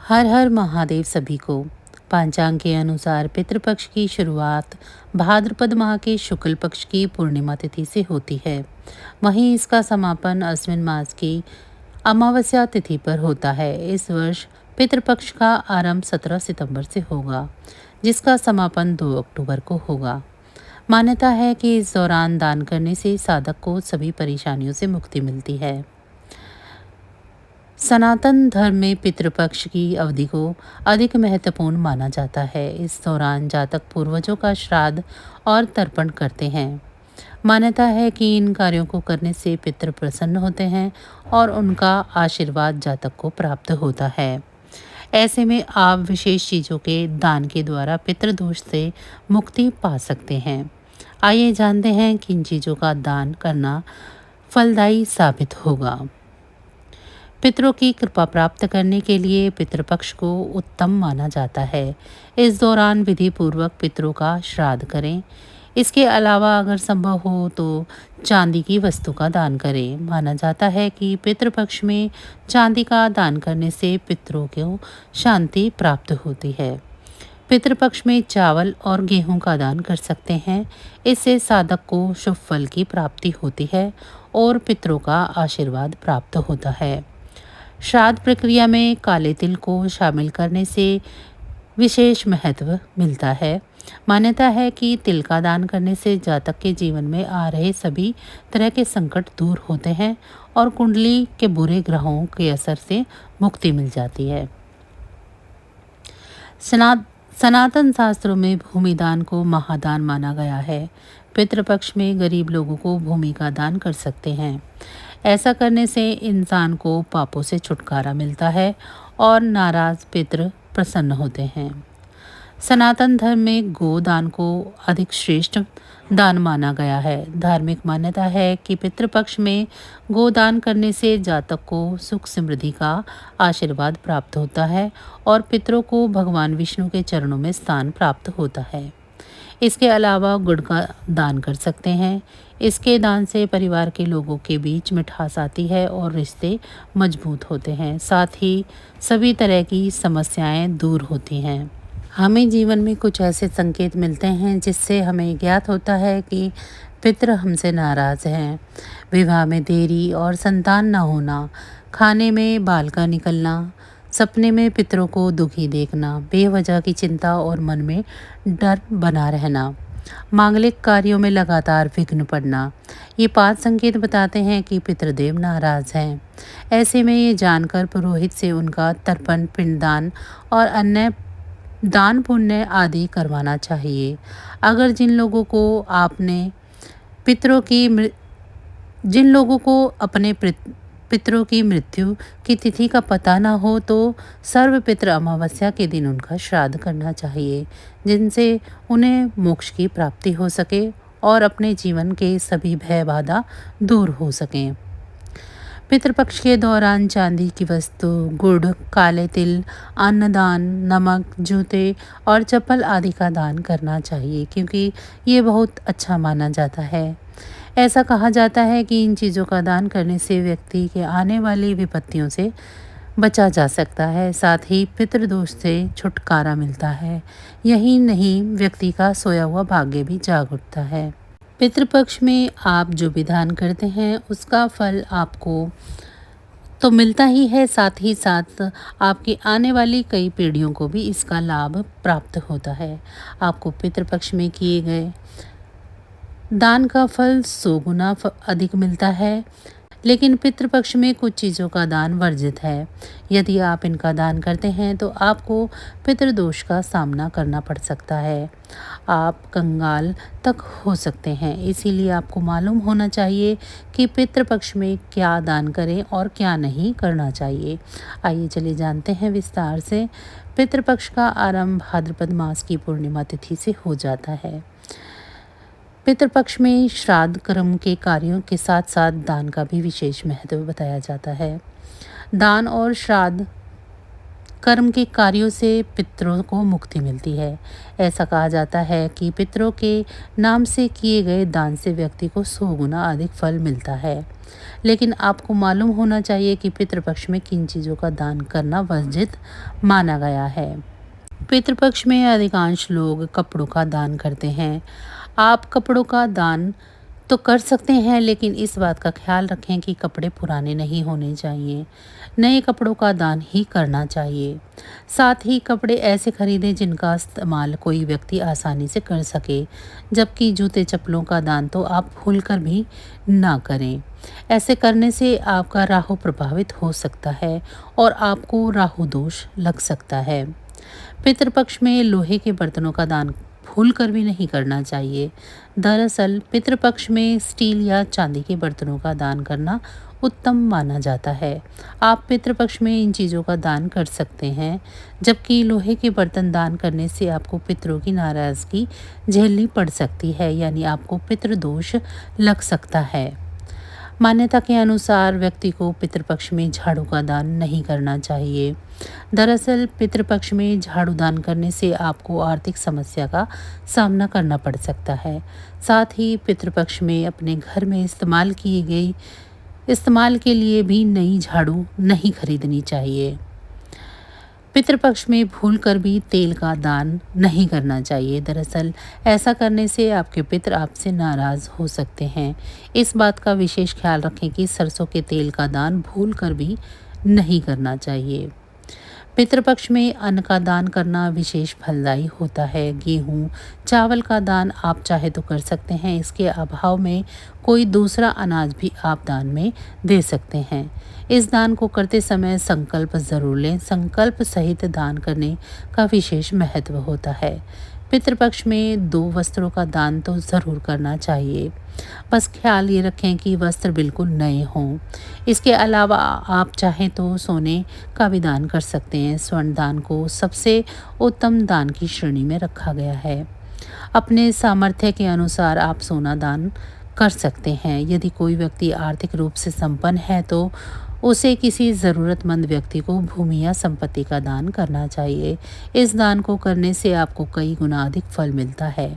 हर हर महादेव सभी को। पंचांग के अनुसार पितृपक्ष की शुरुआत भाद्रपद माह के शुक्ल पक्ष की पूर्णिमा तिथि से होती है। वहीं इसका समापन अश्विन मास की अमावस्या तिथि पर होता है। इस वर्ष पितृपक्ष का आरंभ 17 सितंबर से होगा, जिसका समापन 2 अक्टूबर को होगा। मान्यता है कि इस दौरान दान करने से साधक को सभी परेशानियों से मुक्ति मिलती है। सनातन धर्म में पितृपक्ष की अवधि को अधिक महत्वपूर्ण माना जाता है। इस दौरान जातक पूर्वजों का श्राद्ध और तर्पण करते हैं। मान्यता है कि इन कार्यों को करने से पितृ प्रसन्न होते हैं और उनका आशीर्वाद जातक को प्राप्त होता है। ऐसे में आप विशेष चीज़ों के दान के द्वारा पितृदोष से मुक्ति पा सकते हैं। आइए जानते हैं किन चीज़ों का दान करना फलदायी साबित होगा। पितरों की कृपा प्राप्त करने के लिए पितृपक्ष को उत्तम माना जाता है। इस दौरान विधि पूर्वक पितरों का श्राद्ध करें। इसके अलावा अगर संभव हो तो चांदी की वस्तु का दान करें। माना जाता है कि पितृपक्ष में चांदी का दान करने से पितरों को शांति प्राप्त होती है। पितृपक्ष में चावल और गेहूं का दान कर सकते हैं। इससे साधक को शुभ फल की प्राप्ति होती है और पितरों का आशीर्वाद प्राप्त होता है। श्राद्ध प्रक्रिया में काले तिल को शामिल करने से विशेष महत्व मिलता है। मान्यता है कि तिल का दान करने से जातक के जीवन में आ रहे सभी तरह के संकट दूर होते हैं और कुंडली के बुरे ग्रहों के असर से मुक्ति मिल जाती है। सनातन शास्त्रों में भूमि दान को महादान माना गया है। पितृपक्ष में गरीब लोगों को भूमि का दान कर सकते हैं। ऐसा करने से इंसान को पापों से छुटकारा मिलता है और नाराज पितृ प्रसन्न होते हैं। सनातन धर्म में गोदान को अधिक श्रेष्ठ दान माना गया है। धार्मिक मान्यता है कि पितृपक्ष में गोदान करने से जातक को सुख समृद्धि का आशीर्वाद प्राप्त होता है और पितरों को भगवान विष्णु के चरणों में स्थान प्राप्त होता है। इसके अलावा गुड़ का दान कर सकते हैं। इसके दान से परिवार के लोगों के बीच मिठास आती है और रिश्ते मजबूत होते हैं। साथ ही सभी तरह की समस्याएं दूर होती हैं। हमें जीवन में कुछ ऐसे संकेत मिलते हैं जिससे हमें ज्ञात होता है कि पितृ हमसे नाराज़ हैं। विवाह में देरी और संतान न होना, खाने में बाल का निकलना, सपने में पितरों को दुखी देखना, बेवजह की चिंता और मन में डर बना रहना, मांगलिक कार्यों में लगातार विघ्न पड़ना, ये 5 संकेत बताते हैं कि पितृदेव नाराज हैं। ऐसे में ये जानकर पुरोहित से उनका तर्पण, पिंडदान और अन्य दान पुण्य आदि करवाना चाहिए। अगर जिन लोगों को अपने पितरों की मृत्यु की तिथि का पता न हो तो सर्व पितृ अमावस्या के दिन उनका श्राद्ध करना चाहिए, जिनसे उन्हें मोक्ष की प्राप्ति हो सके और अपने जीवन के सभी भय बाधा दूर हो सकें। पितृपक्ष के दौरान चांदी की वस्तु, गुड़, काले तिल, अन्नदान, नमक, जूते और चप्पल आदि का दान करना चाहिए, क्योंकि ये बहुत अच्छा माना जाता है। ऐसा कहा जाता है कि इन चीज़ों का दान करने से व्यक्ति के आने वाली विपत्तियों से बचा जा सकता है। साथ ही पितृदोष से छुटकारा मिलता है। यही नहीं, व्यक्ति का सोया हुआ भाग्य भी जाग उठता है। पितृपक्ष में आप जो भी दान करते हैं उसका फल आपको तो मिलता ही है, साथ ही साथ आपकी आने वाली कई पीढ़ियों को भी इसका लाभ प्राप्त होता है। आपको पितृपक्ष में किए गए दान का फल 100 गुना अधिक मिलता है, लेकिन पितृपक्ष में कुछ चीज़ों का दान वर्जित है। यदि आप इनका दान करते हैं तो आपको पितृदोष का सामना करना पड़ सकता है। आप कंगाल तक हो सकते हैं। इसीलिए आपको मालूम होना चाहिए कि पितृपक्ष में क्या दान करें और क्या नहीं करना चाहिए। आइए चलिए जानते हैं विस्तार से। पितृपक्ष का आरंभ भाद्रपद मास की पूर्णिमा तिथि से हो जाता है। पितृपक्ष में श्राद्ध कर्म के कार्यों के साथ साथ दान का भी विशेष महत्व बताया जाता है। दान और श्राद्ध कर्म के कार्यों से पितरों को मुक्ति मिलती है। ऐसा कहा जाता है कि पितरों के नाम से किए गए दान से व्यक्ति को 100 गुना अधिक फल मिलता है। लेकिन आपको मालूम होना चाहिए कि पितृपक्ष में किन चीज़ों का दान करना वर्जित माना गया है। पितृपक्ष में अधिकांश लोग कपड़ों का दान करते हैं। आप कपड़ों का दान तो कर सकते हैं, लेकिन इस बात का ख्याल रखें कि कपड़े पुराने नहीं होने चाहिए। नए कपड़ों का दान ही करना चाहिए। साथ ही कपड़े ऐसे खरीदें जिनका इस्तेमाल कोई व्यक्ति आसानी से कर सके, जबकि जूते चप्पलों का दान तो आप भूल कर भी ना करें। ऐसे करने से आपका राहु प्रभावित हो सकता है और आपको राहु दोष लग सकता है। पितृपक्ष में लोहे के बर्तनों का दान भूल कर भी नहीं करना चाहिए। दरअसल पितृपक्ष में स्टील या चांदी के बर्तनों का दान करना उत्तम माना जाता है। आप पितृपक्ष में इन चीज़ों का दान कर सकते हैं, जबकि लोहे के बर्तन दान करने से आपको पितरों की नाराज़गी झेलनी पड़ सकती है, यानी आपको पितृदोष लग सकता है। मान्यता के अनुसार व्यक्ति को पितृपक्ष में झाड़ू का दान नहीं करना चाहिए। दरअसल पितृपक्ष में झाड़ू दान करने से आपको आर्थिक समस्या का सामना करना पड़ सकता है। साथ ही पितृपक्ष में अपने घर में इस्तेमाल के लिए भी नई झाड़ू नहीं खरीदनी चाहिए। पितृपक्ष में भूलकर भी तेल का दान नहीं करना चाहिए। दरअसल ऐसा करने से आपके पितृ आपसे नाराज़ हो सकते हैं। इस बात का विशेष ख्याल रखें कि सरसों के तेल का दान भूलकर भी नहीं करना चाहिए। पितृपक्ष में अन्न का दान करना विशेष फलदायी होता है। गेहूँ, चावल का दान आप चाहे तो कर सकते हैं। इसके अभाव में कोई दूसरा अनाज भी आप दान में दे सकते हैं। इस दान को करते समय संकल्प जरूर लें। संकल्प सहित दान करने का विशेष महत्व होता है। पितृपक्ष में 2 वस्त्रों का दान तो ज़रूर करना चाहिए। बस ख्याल ये रखें कि वस्त्र बिल्कुल नए हों। इसके अलावा आप चाहें तो सोने का भी दान कर सकते हैं। स्वर्ण दान को सबसे उत्तम दान की श्रेणी में रखा गया है। अपने सामर्थ्य के अनुसार आप सोना दान कर सकते हैं। यदि कोई व्यक्ति आर्थिक रूप से संपन्न है तो उसे किसी ज़रूरतमंद व्यक्ति को भूमि या संपत्ति का दान करना चाहिए। इस दान को करने से आपको कई गुना अधिक फल मिलता है।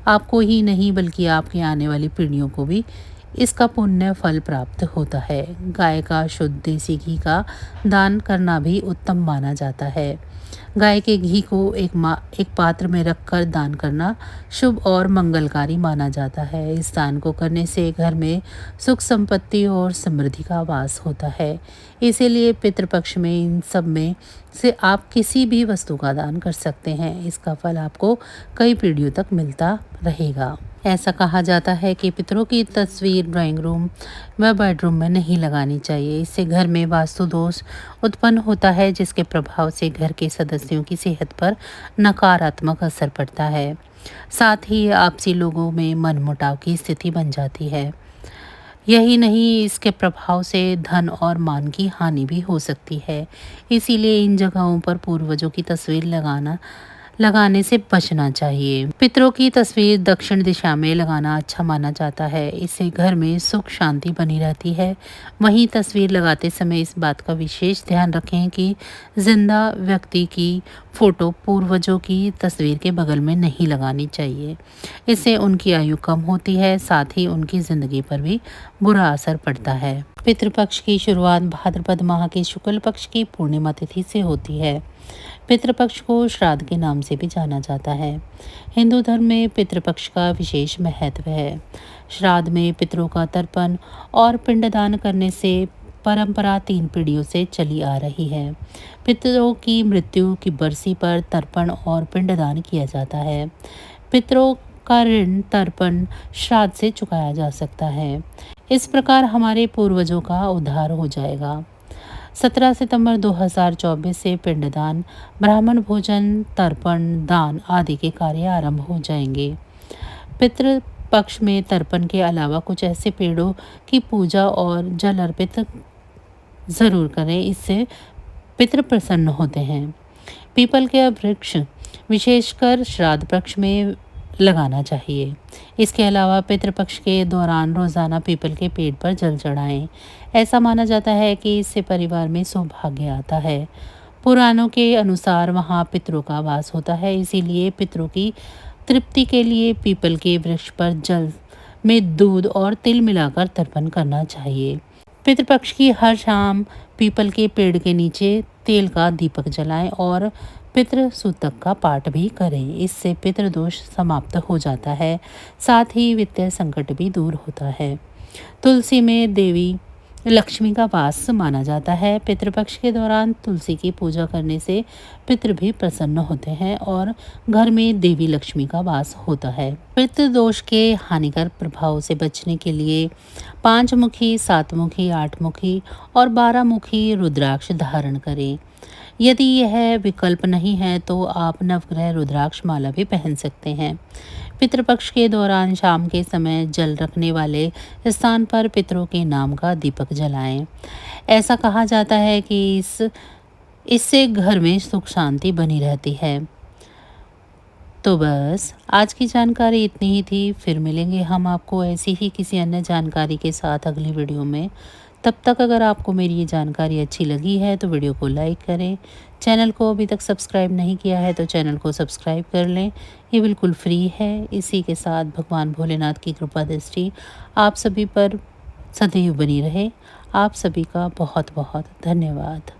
आपको ही नहीं बल्कि आपकी आने वाली पीढ़ियों को भी इसका पुण्य फल प्राप्त होता है। गाय का शुद्ध देसी घी का दान करना भी उत्तम माना जाता है। गाय के घी को एक पात्र में रखकर दान करना शुभ और मंगलकारी माना जाता है। इस दान को करने से घर में सुख संपत्ति और समृद्धि का वास होता है। इसीलिए पितृपक्ष में इन सब में से आप किसी भी वस्तु का दान कर सकते हैं। इसका फल आपको कई पीढ़ियों तक मिलता रहेगा। ऐसा कहा जाता है कि पितरों की तस्वीर ड्राइंग रूम व बेडरूम में नहीं लगानी चाहिए। इससे घर में वास्तु दोष उत्पन्न होता है, जिसके प्रभाव से घर के सदस्यों की सेहत पर नकारात्मक असर पड़ता है। साथ ही आपसी लोगों में मनमुटाव की स्थिति बन जाती है। यही नहीं, इसके प्रभाव से धन और मान की हानि भी हो सकती है। इसीलिए इन जगहों पर पूर्वजों की तस्वीर लगाने से बचना चाहिए। पितरों की तस्वीर दक्षिण दिशा में लगाना अच्छा माना जाता है। इससे घर में सुख शांति बनी रहती है। वहीं तस्वीर लगाते समय इस बात का विशेष ध्यान रखें कि जिंदा व्यक्ति की फोटो पूर्वजों की तस्वीर के बगल में नहीं लगानी चाहिए। इससे उनकी आयु कम होती है, साथ ही उनकी जिंदगी पर भी बुरा असर पड़ता है। पितृपक्ष की शुरुआत भाद्रपद माह के शुक्ल पक्ष की पूर्णिमा तिथि से होती है। पितृपक्ष को श्राद्ध के नाम से भी जाना जाता है। हिंदू धर्म में पितृपक्ष का विशेष महत्व है। श्राद्ध में पितरों का तर्पण और पिंडदान करने से परंपरा 3 पीढ़ियों से चली आ रही है। पितरों की मृत्यु की बरसी पर तर्पण और पिंडदान किया जाता है। पितरों का ऋण तर्पण श्राद्ध से चुकाया जा सकता है। इस प्रकार हमारे पूर्वजों का उद्धार हो जाएगा। 17 सितंबर 2024 से पिंडदान, ब्राह्मण भोजन, तर्पण, दान आदि के कार्य आरंभ हो जाएंगे। पितृ पक्ष में तर्पण के अलावा कुछ ऐसे पेड़ों की पूजा और जल अर्पित ज़रूर करें। इससे पितृ प्रसन्न होते हैं। पीपल के वृक्ष विशेषकर श्राद्ध पक्ष में लगाना चाहिए। इसके अलावा पितृपक्ष के दौरान रोज़ाना पीपल के पेड़ पर जल चढ़ाएं। ऐसा माना जाता है कि इससे परिवार में सौभाग्य आता है। पुराणों के अनुसार वहाँ पितरों का वास होता है, इसीलिए पितरों की तृप्ति के लिए पीपल के वृक्ष पर जल में दूध और तिल मिलाकर तर्पण करना चाहिए। पितृपक्ष की हर शाम पीपल के पेड़ के नीचे तेल का दीपक जलाएं और पितृ सूतक का पाठ भी करें। इससे पितृदोष समाप्त हो जाता है, साथ ही वित्तीय संकट भी दूर होता है। तुलसी में देवी लक्ष्मी का वास माना जाता है। पितृपक्ष के दौरान तुलसी की पूजा करने से पितृ भी प्रसन्न होते हैं और घर में देवी लक्ष्मी का वास होता है। पितृदोष के हानिकर प्रभाव से बचने के लिए 5 मुखी, 7 मुखी, 8 मुखी और 12 मुखी रुद्राक्ष धारण करें। यदि यह विकल्प नहीं है तो आप नवग्रह रुद्राक्ष माला भी पहन सकते हैं। पितृपक्ष के दौरान शाम के समय जल रखने वाले स्थान पर पितरों के नाम का दीपक जलाएं। ऐसा कहा जाता है कि इससे घर में सुख शांति बनी रहती है। तो बस आज की जानकारी इतनी ही थी। फिर मिलेंगे हम आपको ऐसी ही किसी अन्य जानकारी के साथ अगली वीडियो में। तब तक अगर आपको मेरी ये जानकारी अच्छी लगी है तो वीडियो को लाइक करें। चैनल को अभी तक सब्सक्राइब नहीं किया है तो चैनल को सब्सक्राइब कर लें, ये बिल्कुल फ्री है। इसी के साथ भगवान भोलेनाथ की कृपा दृष्टि आप सभी पर सदैव बनी रहे। आप सभी का बहुत बहुत धन्यवाद।